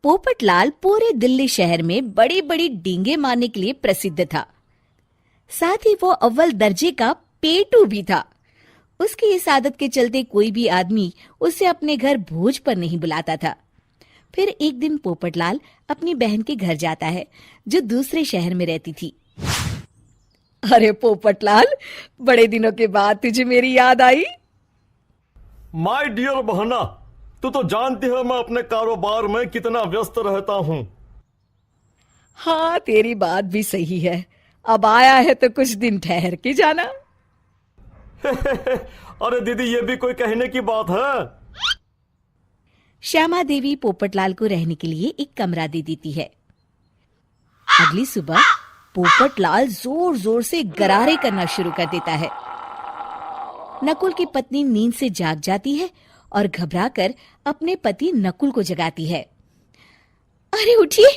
पोपटलाल पूरे दिल्ली शहर में बड़ी बड़ी डींगे मारने के लिए प्रसिद्ध था। साथ ही वो अव्वल दर्जे का पेटू भी था। उसकी इस आदत के चलते कोई भी आदमी उसे अपने घर भोज पर नहीं बुलाता था। फिर एक दिन पोपटलाल अपनी बहन के घर जाता है, जो दूसरे शहर में रहती थी। अरे पोपटलाल, बड़े दिनों के बाद तुझे मेरी याद आई। माय डियर बहना, तू तो जानती है मैं अपने कारोबार में कितना व्यस्त रहता हूँ। हाँ, तेरी बात भी सही है। अब आया है तो कुछ दिन ठहर के जाना। अरे दीदी, ये भी कोई कहने की बात है। श्यामा देवी पोपटलाल को रहने के लिए एक कमरा दे देती है। अगली सुबह पोपटलाल जोर जोर से गरारे करना शुरू कर देता है। नकुल की पत्नी नींद से जाग जाती है और घबराकर अपने पति नकुल को जगाती है। अरे उठिए,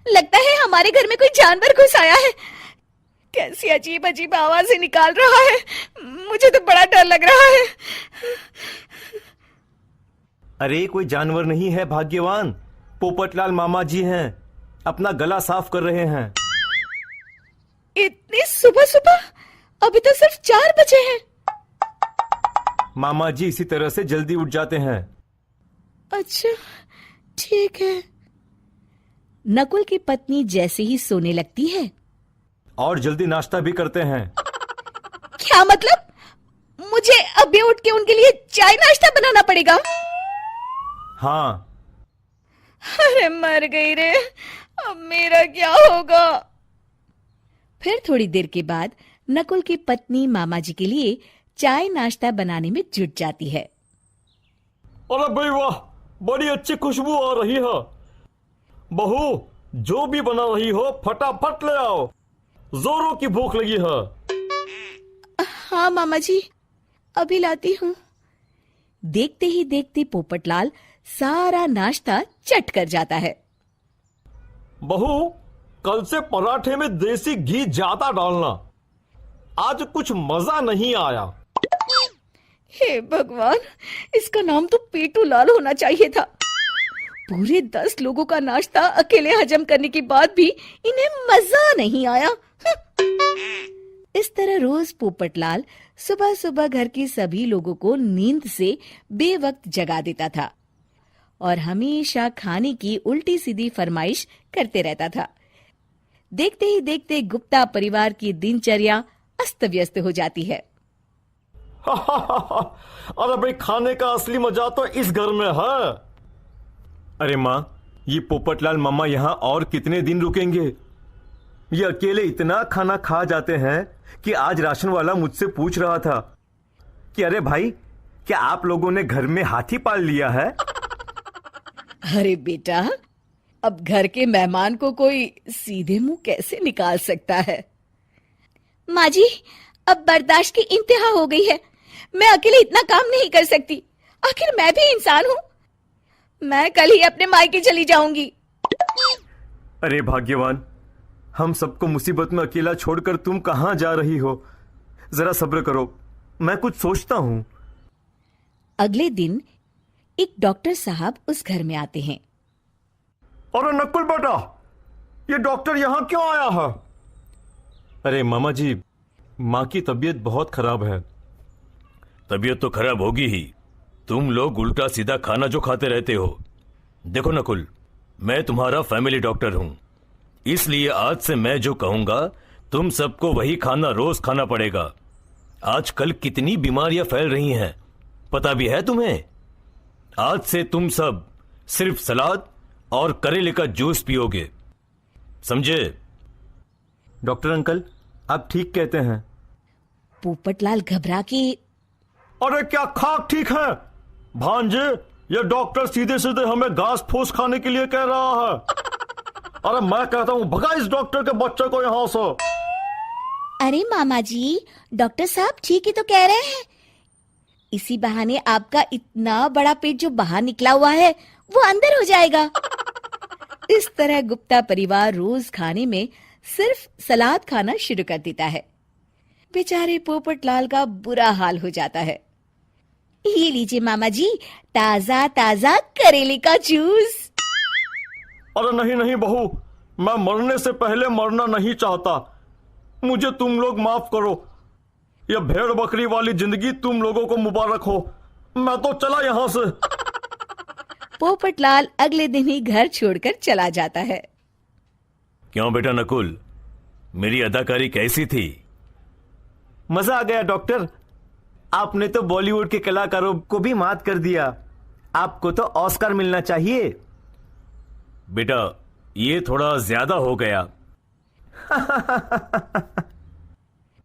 लगता है हमारे घर में कोई जानवर घुस आया है। कैसी अजीब अजीब आवाजें निकाल रहा है, मुझे तो बड़ा डर लग रहा है। अरे कोई जानवर नहीं है भाग्यवान, पोपटलाल मामा जी हैं, अपना गला साफ कर रहे हैं। इतनी सुबह सुबह? अभी तो सिर्फ 4 बजे हैं। मामा जी इसी तरह से जल्दी उठ जाते हैं। अच्छा, ठीक है। नकुल की पत्नी जैसे ही सोने लगती है और जल्दी नाश्ता भी करते हैं। क्या मतलब? मुझे अभी उठ के उनके लिए चाय नाश्ता बनाना पड़ेगा? हाँ। अरे मर गई रे, अब मेरा क्या होगा? फिर थोड़ी देर के बाद नकुल की पत्नी मामा जी के लिए चाय नाश्ता बनाने में जुट जाती है। अरे भाई वाह, बड़ी अच्छी खुशबू आ रही है। बहू, जो भी बना रही हो फटाफट ले आओ, जोरों की भूख लगी है। हाँ मामा जी, अभी लाती हूँ। देखते ही देखते पोपटलाल सारा नाश्ता चट कर जाता है। बहू, कल से पराठे में देसी घी ज्यादा डालना, आज कुछ मजा नहीं आया। हे भगवान, इसका नाम तो पेटू लाल होना चाहिए था। पूरे 10 लोगों का नाश्ता अकेले हजम करने के बाद भी इन्हें मजा नहीं आया। इस तरह रोज पोपटलाल सुबह सुबह घर के सभी लोगों को नींद से बेवक्त जगा देता था और हमेशा खाने की उल्टी सीधी फरमाइश करते रहता था। देखते ही देखते गुप्ता परिवार की दिनचर्या अस्त व्यस्त हो जाती है। अरे भाई, खाने का असली मजा तो इस घर में है। अरे माँ, ये पोपटलाल मामा यहाँ और कितने दिन रुकेंगे? ये अकेले इतना खाना खा जाते हैं कि आज राशन वाला मुझसे पूछ रहा था कि अरे भाई, क्या आप लोगों ने घर में हाथी पाल लिया है? अरे बेटा, अब घर के मेहमान को कोई सीधे मुंह कैसे निकाल सकता है? माँ जी, अब बर्दाश्त की इंतहा हो गई है। मैं अकेले इतना काम नहीं कर सकती। आखिर मैं भी इंसान हूँ। मैं कल ही अपने मायके चली जाऊंगी। अरे भाग्यवान, हम सबको मुसीबत में अकेला छोड़कर तुम कहाँ जा रही हो? जरा सब्र करो, मैं कुछ सोचता हूँ। अगले दिन एक डॉक्टर साहब उस घर में आते हैं। अरे नकुल बेटा, ये डॉक्टर यहाँ क्यों आया है? अरे मामा जी, माँ की तबीयत बहुत खराब है। तबीयत तो खराब होगी ही, तुम लोग उल्टा सीधा खाना जो खाते रहते हो। देखो नकुल, मैं तुम्हारा फैमिली डॉक्टर हूं, इसलिए आज से मैं जो कहूंगा तुम सबको वही खाना रोज खाना पड़ेगा। आजकल कितनी बीमारियां फैल रही हैं, पता भी है तुम्हें? आज से तुम सब सिर्फ सलाद और करेले का जूस पियोगे, समझे? डॉक्टर अंकल, आप ठीक कहते हैं। पोपटलाल घबरा के, अरे क्या खाक ठीक है भांजे? ये डॉक्टर सीधे सीधे हमें घास फूस खाने के लिए कह रहा है। अरे मैं कहता हूँ भगा इस डॉक्टर के बच्चे को यहाँ से। अरे मामा जी, डॉक्टर साहब ठीक ही तो कह रहे हैं। इसी बहाने आपका इतना बड़ा पेट जो बाहर निकला हुआ है वो अंदर हो जाएगा। इस तरह गुप्ता परिवार रोज खाने में सिर्फ सलाद खाना शुरू कर देता है। बेचारे पोपटलाल का बुरा हाल हो जाता है। ये लीजिए मामा जी, ताजा ताजा करेले का जूस। अरे नहीं नहीं बहू, मैं मरने से पहले मरना नहीं चाहता। मुझे तुम लोग माफ करो। यह भेड़ बकरी वाली जिंदगी तुम लोगों को मुबारक हो। मैं तो चला यहां से। पोपटलाल अगले दिन ही घर छोड़कर चला जाता है। क्यों बेटा नकुल, मेरी अदाकारी कैसी थी? मजा आ गया डॉक्टर। आपने तो बॉलीवुड के कलाकारों को भी मात कर दिया। आपको तो ऑस्कर मिलना चाहिए। बेटा ये थोड़ा ज्यादा हो गया।